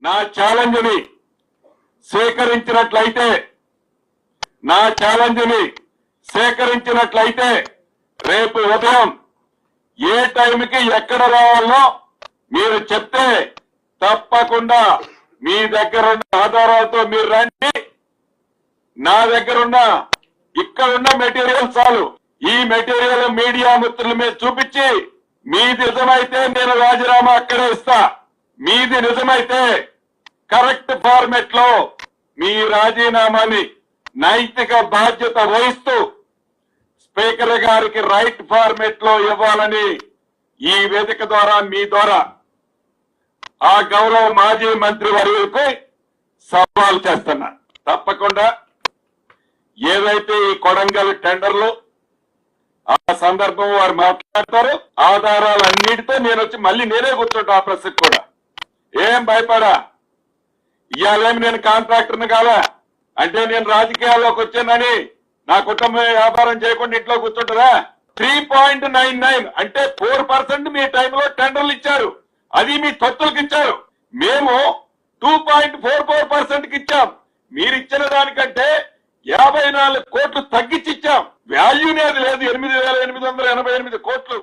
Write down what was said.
నా ఛాలెంజ్ ని సేకరించినట్లయితే రేపు ఉదయం ఏ టైంకి ఎక్కడ రావాలో మీరు చెప్తే తప్పకుండా మీ దగ్గర ఉన్న ఆధారాలతో మీరు రండి. నా దగ్గరున్న ఇక్కడున్న మెటీరియల్ చాలు. ఈ మెటీరియల్ మీడియా మిత్రుల మీద చూపించి మీది నిజమైతే నేను రాజీనామా అక్కడే ఇస్తా. మీది నిజమైతే కరెక్ట్ ఫార్మెట్ లో మీ రాజీనామాని నైతిక బాధ్యత వహిస్తూ స్పీకర్ గారికి రైట్ ఫార్మెట్ లో ఇవ్వాలని ఈ వేదిక ద్వారా మీ ద్వారా ఆ గౌరవ మాజీ మంత్రి వర్యులకు సవాల్ చేస్తున్నా. తప్పకుండా ఏదైతే ఈ కొడంగల్ టెండర్లు ఆ సందర్భం వారు మాట్లాడతారు, ఆధారాలన్నిటితో నేను వచ్చి మళ్ళీ నేనే కూర్చుంటా ఆ ప్రెస్ కూడా. ఏం భయపడా, ఇవాళేమి నేను కాంట్రాక్టర్ని కాదా అంటే నేను రాజకీయాల్లోకి వచ్చానని నా కుటుంబం వ్యాపారం చేయకుండా ఇంట్లో కూర్చుంటారా? 3.99 అంటే 4% మీ టైంలో టెండర్లు ఇచ్చారు, అది మీ తొత్తులకు ఇచ్చారు. మేము 2.44% ఇచ్చాం. మీరు ఇచ్చిన దానికంటే 54 కోట్లు తగ్గించి ఇచ్చాం. వాల్యూనే అది లేదు, 8,888 కోట్లు.